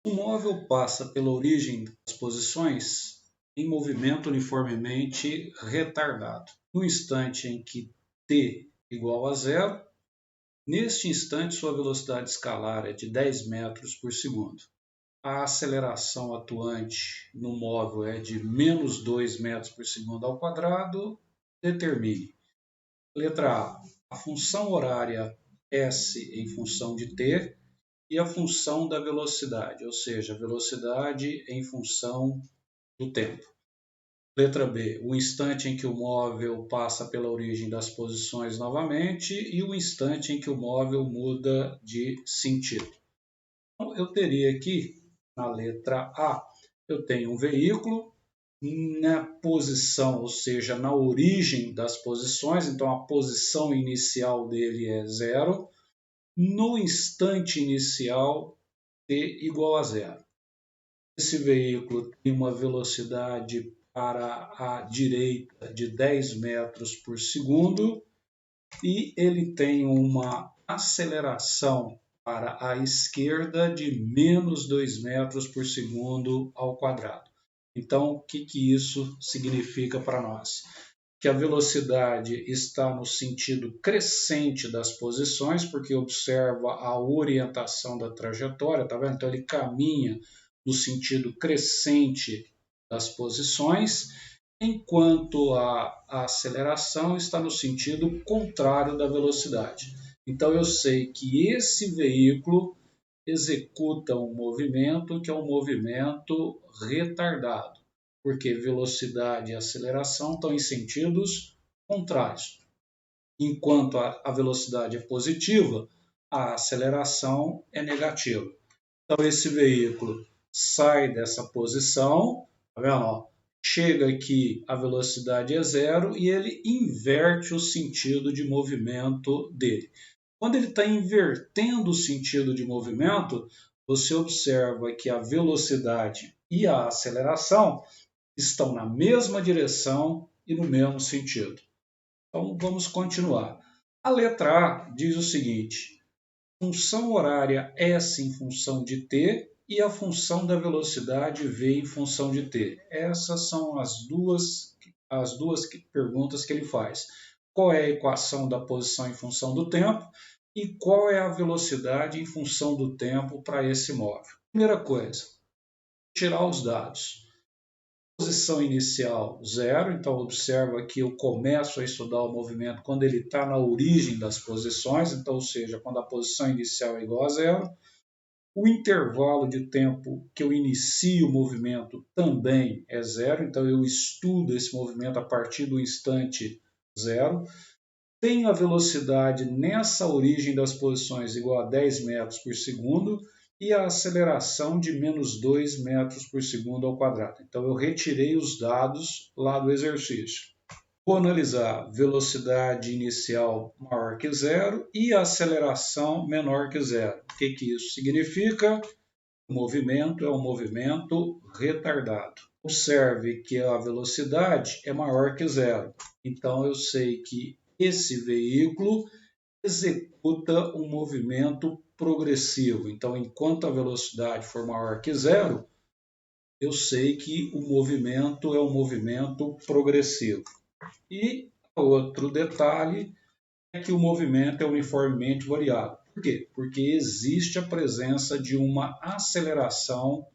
O móvel passa pela origem das posições em movimento uniformemente retardado. No instante em que t igual a zero, neste instante sua velocidade escalar é de 10 metros por segundo. A aceleração atuante no móvel é de menos 2 metros por segundo ao quadrado. Determine. Letra A função horária S em função de t e a função da velocidade, ou seja, a velocidade em função do tempo. Letra B, o instante em que o móvel passa pela origem das posições novamente e o instante em que o móvel muda de sentido. Então, eu teria aqui, na letra A, eu tenho um veículo na posição, ou seja, na origem das posições, então a posição inicial dele é zero. No instante inicial, t igual a zero. Esse veículo tem uma velocidade para a direita de 10 metros por segundo e ele tem uma aceleração para a esquerda de menos 2 metros por segundo ao quadrado. Então, o que isso significa para nós? Que a velocidade está no sentido crescente das posições, porque observa a orientação da trajetória, tá vendo? Então ele caminha no sentido crescente das posições, enquanto a aceleração está no sentido contrário da velocidade. Então eu sei que esse veículo executa um movimento que é um movimento retardado, porque velocidade e aceleração estão em sentidos contrários. Enquanto a velocidade é positiva, a aceleração é negativa. Então esse veículo sai dessa posição, tá vendo? Chega aqui, a velocidade é zero e ele inverte o sentido de movimento dele. Quando ele está invertendo o sentido de movimento, você observa que a velocidade e a aceleração estão na mesma direção e no mesmo sentido. Então vamos continuar. A letra A diz o seguinte: função horária S em função de t e a função da velocidade V em função de t. Essas são as duas perguntas que ele faz. Qual é a equação da posição em função do tempo e qual é a velocidade em função do tempo para esse móvel? Primeira coisa, tirar os dados. Posição inicial, zero. Então, observa que eu começo a estudar o movimento quando ele está na origem das posições, então, ou seja, quando a posição inicial é igual a zero. O intervalo de tempo que eu inicio o movimento também é zero, então eu estudo esse movimento a partir do instante zero. Tenho a velocidade nessa origem das posições igual a 10 metros por segundo e a aceleração de menos 2 metros por segundo ao quadrado. Então eu retirei os dados lá do exercício. Vou analisar velocidade inicial maior que zero e aceleração menor que zero. O que isso significa? O movimento é um movimento retardado. Observe que a velocidade é maior que zero. Então eu sei que esse veículo executa um movimento progressivo. Então, enquanto a velocidade for maior que zero, eu sei que o movimento é um movimento progressivo. E outro detalhe é que o movimento é uniformemente variável. Por quê? Porque existe a presença de uma aceleração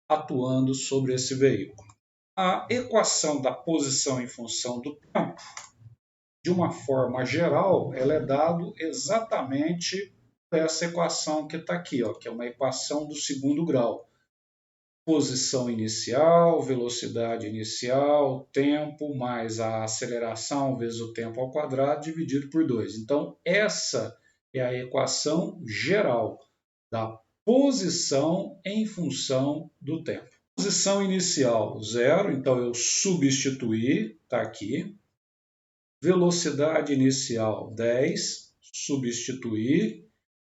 atuando sobre esse veículo. A equação da posição em função do tempo, de uma forma geral, ela é dada exatamente por essa equação que está aqui, ó, que é uma equação do segundo grau. Posição inicial, velocidade inicial, tempo, mais a aceleração vezes o tempo ao quadrado, dividido por 2. Então, essa é a equação geral da posição em função do tempo. Posição inicial, zero, então eu substituí, está aqui. Velocidade inicial, 10, substituí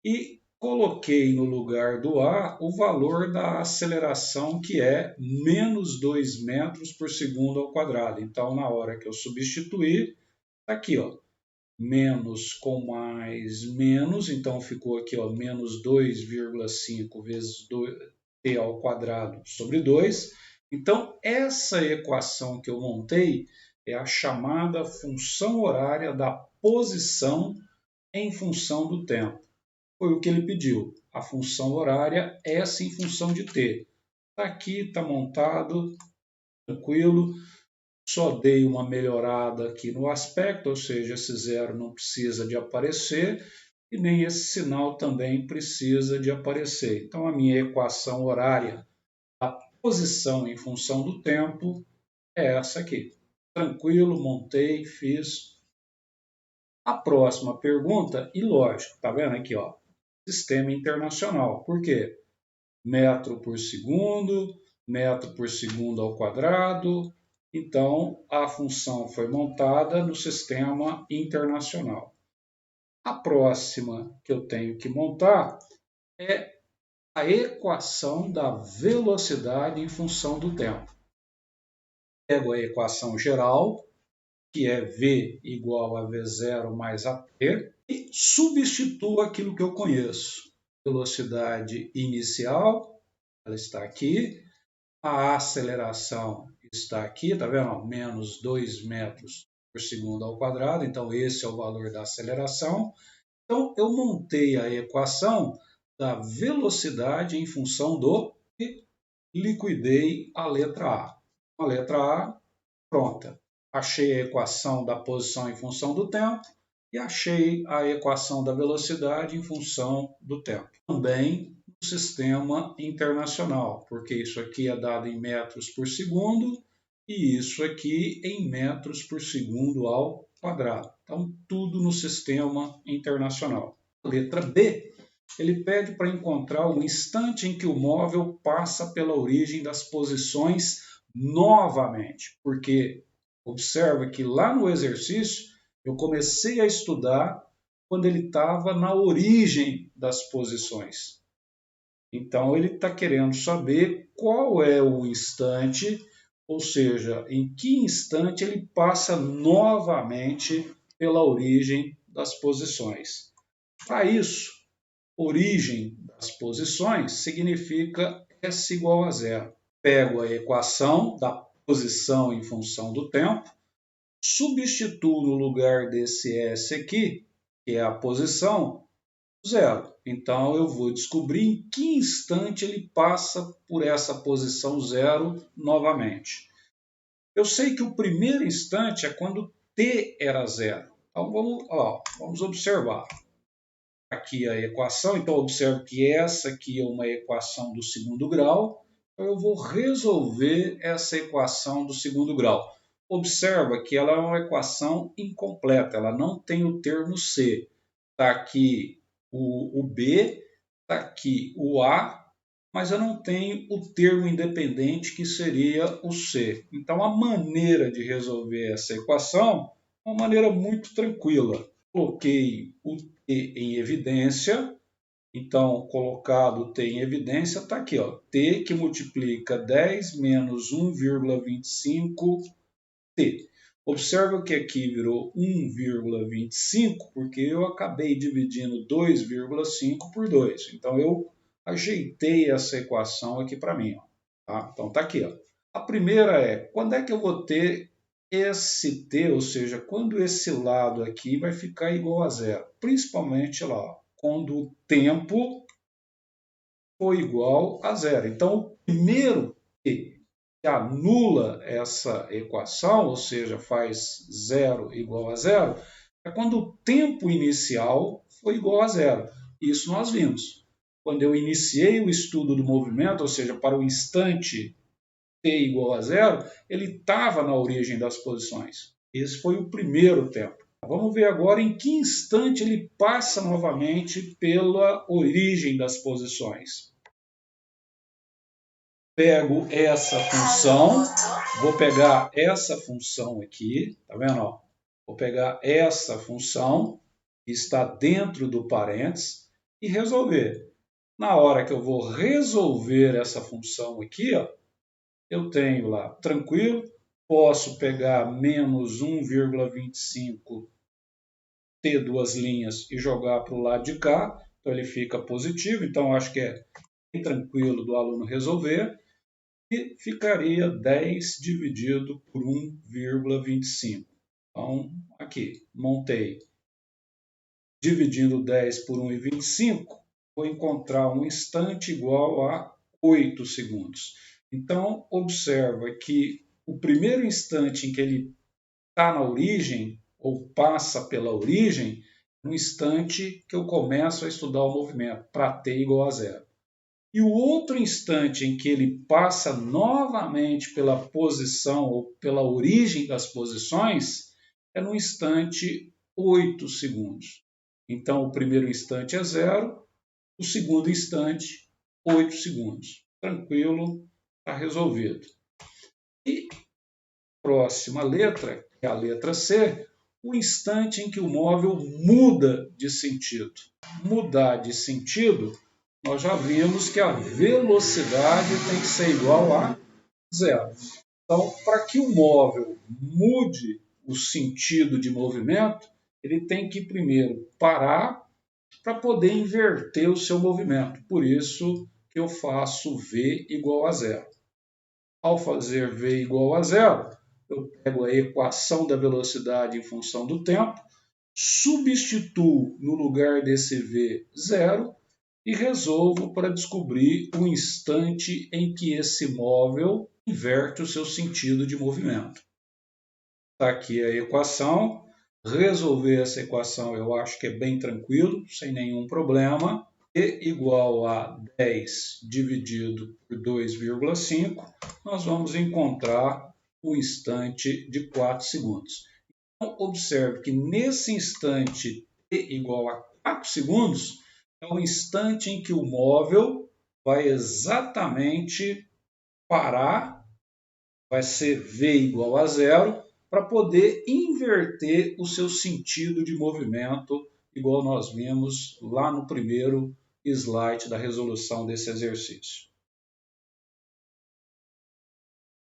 e coloquei no lugar do A o valor da aceleração, que é menos 2 metros por segundo ao quadrado. Então, na hora que eu substituir, está aqui, ó, menos com mais menos, então ficou aqui, ó, menos 2,5 vezes t ao quadrado sobre 2. Então, essa equação que eu montei é a chamada função horária da posição em função do tempo. Foi o que ele pediu. A função horária, essa em função de t. Está aqui, está montado, tranquilo. Só dei uma melhorada aqui no aspecto, ou seja, esse zero não precisa de aparecer e nem esse sinal também precisa de aparecer. Então, a minha equação horária, a posição em função do tempo, é essa aqui. Tranquilo, montei, fiz. A próxima pergunta, e lógico, tá vendo aqui, ó, sistema internacional. Por quê? Metro por segundo ao quadrado. Então, a função foi montada no sistema internacional. A próxima que eu tenho que montar é a equação da velocidade em função do tempo. Pego a equação geral, que é v igual a v0 mais at, e substituo aquilo que eu conheço. Velocidade inicial, ela está aqui. A aceleração está aqui, está vendo? Menos 2 metros por segundo ao quadrado, então esse é o valor da aceleração. Então eu montei a equação da velocidade em função do e liquidei a letra A. A letra A, pronta. Achei a equação da posição em função do tempo e achei a equação da velocidade em função do tempo. Também no sistema internacional, porque isso aqui é dado em metros por segundo e isso aqui em metros por segundo ao quadrado. Então, tudo no sistema internacional. Letra B, ele pede para encontrar o instante em que o móvel passa pela origem das posições novamente, porque observa que lá no exercício eu comecei a estudar quando ele estava na origem das posições. Então ele está querendo saber qual é o instante, ou seja, em que instante ele passa novamente pela origem das posições. Para isso, origem das posições significa S igual a zero. Pego a equação da posição em função do tempo, substituo no lugar desse S aqui, que é a posição, zero. Então eu vou descobrir em que instante ele passa por essa posição zero novamente. Eu sei que o primeiro instante é quando t era zero. Então vamos observar. Aqui a equação, então observo que essa aqui é uma equação do segundo grau, então eu vou resolver essa equação do segundo grau. Observa que ela é uma equação incompleta, ela não tem o termo C. Está aqui o B, está aqui o A, mas eu não tenho o termo independente que seria o C. Então a maneira de resolver essa equação é uma maneira muito tranquila. Coloquei o T em evidência, então colocado T em evidência, está aqui, ó, T que multiplica 10 menos 1,25T. Observa que aqui virou 1,25 porque eu acabei dividindo 2,5 por 2. Então eu ajeitei essa equação aqui para mim. Ó, tá? Então está aqui. Ó. A primeira é, quando é que eu vou ter esse t, ou seja, quando esse lado aqui vai ficar igual a zero? Principalmente lá, ó, quando o tempo for igual a zero. Então o primeiro t que anula essa equação, ou seja, faz zero igual a zero, é quando o tempo inicial foi igual a zero. Isso nós vimos. Quando eu iniciei o estudo do movimento, ou seja, para o instante t igual a zero, ele estava na origem das posições. Esse foi o primeiro tempo. Vamos ver agora em que instante ele passa novamente pela origem das posições. Pego essa função, vou pegar essa função aqui, tá vendo? Ó? Vou pegar essa função que está dentro do parênteses e resolver. Na hora que eu vou resolver essa função aqui, ó, eu tenho lá, tranquilo, posso pegar menos 1,25 ter duas linhas e jogar para o lado de cá, então ele fica positivo, então acho que é tranquilo do aluno resolver, e ficaria 10 dividido por 1,25. Então, aqui, montei. Dividindo 10 por 1,25, vou encontrar um instante igual a 8 segundos. Então, observa que o primeiro instante em que ele está na origem, ou passa pela origem, é um instante que eu começo a estudar o movimento, para t igual a zero. E o outro instante em que ele passa novamente pela posição ou pela origem das posições é no instante 8 segundos. Então, o primeiro instante é zero, o segundo instante, 8 segundos. Tranquilo, está resolvido. E a próxima letra, que é a letra C, o instante em que o móvel muda de sentido. Mudar de sentido, nós já vimos que a velocidade tem que ser igual a zero. Então, para que o móvel mude o sentido de movimento, ele tem que primeiro parar para poder inverter o seu movimento. Por isso que eu faço V igual a zero. Ao fazer V igual a zero, eu pego a equação da velocidade em função do tempo, substituo no lugar desse V zero e resolvo para descobrir o instante em que esse móvel inverte o seu sentido de movimento. Está aqui a equação. Resolver essa equação eu acho que é bem tranquilo, sem nenhum problema. E igual a 10 dividido por 2,5, nós vamos encontrar o instante de 4 segundos. Então, observe que nesse instante t igual a 4 segundos, é o instante em que o móvel vai exatamente parar, vai ser v igual a zero, para poder inverter o seu sentido de movimento, igual nós vimos lá no primeiro slide da resolução desse exercício.